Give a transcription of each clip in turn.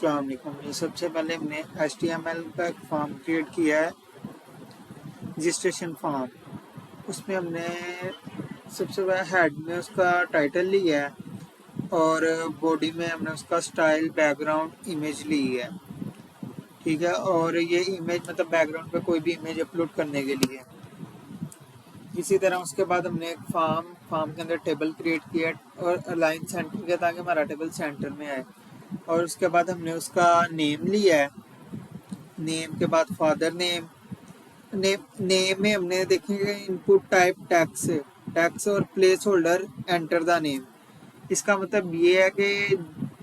अस्सलाम वालेकुम। ये सबसे पहले हमने HTML का एक फॉर्म क्रिएट किया है, रजिस्ट्रेशन फॉर्म। उसमें हमने सबसे पहले हेड में उसका टाइटल लिया है और बॉडी में हमने उसका स्टाइल बैकग्राउंड इमेज ली है। ठीक है, और ये इमेज मतलब बैकग्राउंड पे कोई भी इमेज अपलोड करने के लिए। इसी तरह उसके बाद हमने एक फॉर्म के अंदर टेबल क्रिएट किया और अलाइन सेंटर किया ताकि हमारा टेबल सेंटर में आए। और उसके बाद हमने उसका नेम लिया है, नेम के बाद फादर नेम, नेम में हमने देखेंगे इनपुट टाइप टैक्स और place holder enter the name. इसका मतलब ये है कि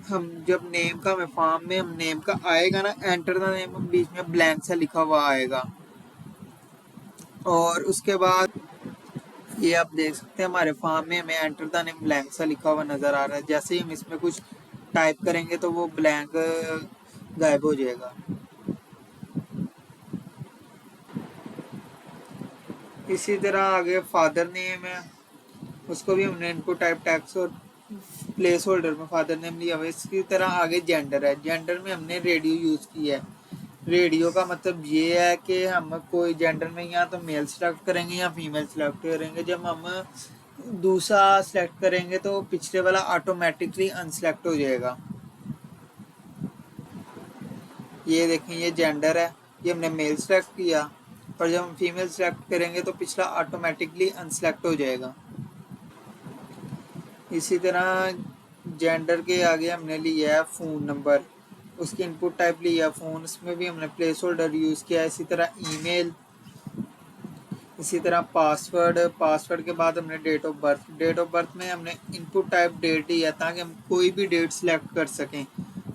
हम जब नेम का हमें फॉर्म में हम नेम का आएगा ना, एंटर द नेम बीच में ब्लैंक सा लिखा हुआ आएगा। और उसके बाद ये आप देख सकते हैं हमारे फॉर्म में हमें एंटर द नेम ब्लैंक सा लिखा हुआ नजर आ रहा है। जैसे ही हम इसमें कुछ टाइप करेंगे तो वो ब्लैंक गायब हो जाएगा। इसी तरह आगे फादर नेम है, उसको भी हमने इनपुट टाइप टैक्स और प्लेस होल्डर में फादर नेम लिया हुआ। इसी तरह आगे जेंडर है, जेंडर में हमने रेडियो यूज किया है। रेडियो का मतलब ये है कि हम कोई जेंडर में या तो मेल सिलेक्ट करेंगे या फीमेल सिलेक्ट करेंगे। जब हम दूसरा सिलेक्ट करेंगे तो पिछले वाला ऑटोमेटिकली अनसिलेक्ट हो जाएगा। ये देखें, ये जेंडर है, ये हमने मेल सिलेक्ट किया और जब हम फीमेल सिलेक्ट करेंगे तो पिछला ऑटोमेटिकली अनसिलेक्ट हो जाएगा। इसी तरह जेंडर के आगे हमने लिया है फ़ोन नंबर, उसकी इनपुट टाइप लिया फ़ोन, उसमें भी हमने प्लेस होल्डर यूज़ किया। इसी तरह ईमेल, इसी तरह पासवर्ड, पासवर्ड के बाद हमने date of birth, date of birth में हमने इनपुट टाइप डेट दिया ताकि हम कोई भी डेट सिलेक्ट कर सकें।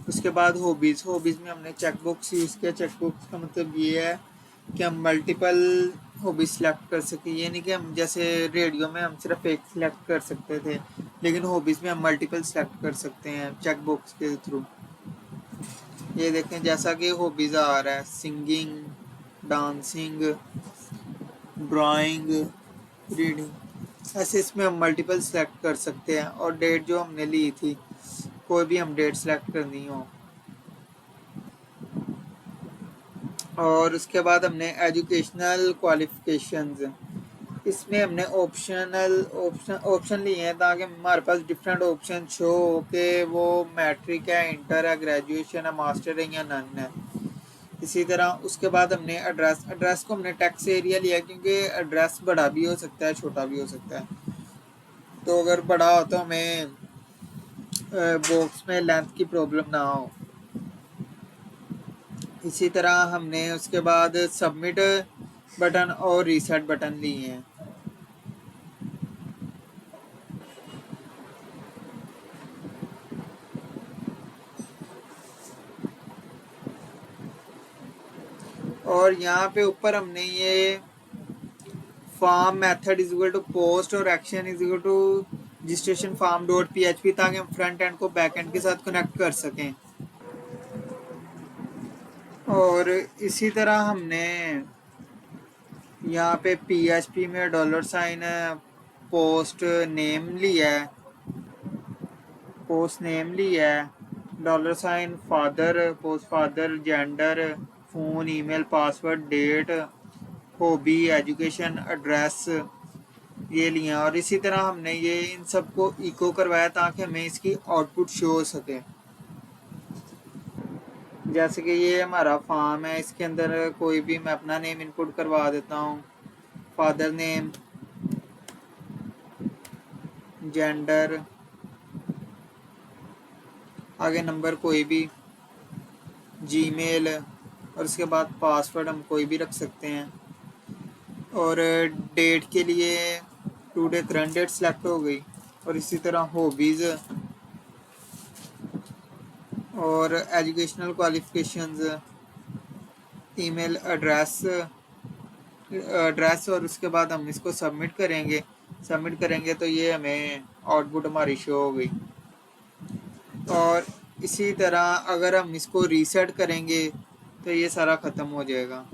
उसके बाद हॉबीज़, हॉबीज़ में हमने चेकबॉक्स यूज़ किया। चेकबॉक्स का मतलब ये है कि हम मल्टीपल हॉबी सिलेक्ट कर सकें। ये नहीं कि हम जैसे रेडियो में हम सिर्फ एक सिलेक्ट कर सकते थे, लेकिन हॉबीज़ में हम मल्टीपल सिलेक्ट कर सकते हैं चेकबॉक्स के थ्रू। ये देखें जैसा कि हॉबीज़ आ रहा है, सिंगिंग, डांसिंग, ड्राइंग, रीडिंग, ऐसे इसमें हम मल्टीपल सेलेक्ट कर सकते हैं। और डेट जो हमने ली थी, कोई भी हम डेट सेलेक्ट करनी हो। और उसके बाद हमने एजुकेशनल क्वालिफिकेशंस, इसमें हमने ऑप्शन लिए हैं ताकि हमारे पास डिफरेंट ऑप्शन शो हो कि वो मैट्रिक है, इंटर है, ग्रेजुएशन है, मास्टर है या नन है। इसी तरह उसके बाद हमने एड्रेस, एड्रेस को हमने टेक्स्ट एरिया लिया क्योंकि एड्रेस बड़ा भी हो सकता है, छोटा भी हो सकता है। तो अगर बड़ा हो तो हमें बॉक्स में लेंथ की प्रॉब्लम ना हो। इसी तरह हमने उसके बाद सबमिट बटन और रीसेट बटन लिए हैं। और यहाँ पे ऊपर हमने ये form method is equal to post और action is equal to registration form dot PHP ताकि हम फ्रंट एंड को बैक एंड के साथ कनेक्ट कर सकें। और इसी तरह हमने यहाँ पे PHP में $साइन पोस्ट नेम लिया है, पोस्ट नेम लिया है, $sign father, post father, gender, phone, email, password, date, hobby, education, address, ये लिया। और इसी तरह हमने ये इन सबको इको करवाया ताकि हमें इसकी आउटपुट शो हो सके। जैसे कि ये हमारा फॉर्म है, इसके अंदर कोई भी मैं अपना नेम इनपुट करवा देता हूँ, फादर नेम, जेंडर, आगे नंबर कोई भी, जीमेल, और उसके बाद पासवर्ड हम कोई भी रख सकते हैं। और डेट के लिए टुडे करंट डेट सेलेक्ट हो गई। और इसी तरह हॉबीज़ और एजुकेशनल क्वालिफिकेशंस, ईमेल एड्रेस, और उसके बाद हम इसको सबमिट करेंगे तो ये हमें आउटपुट हमारी शो हो गई। और इसी तरह अगर हम इसको रीसेट करेंगे तो ये सारा ख़त्म हो जाएगा।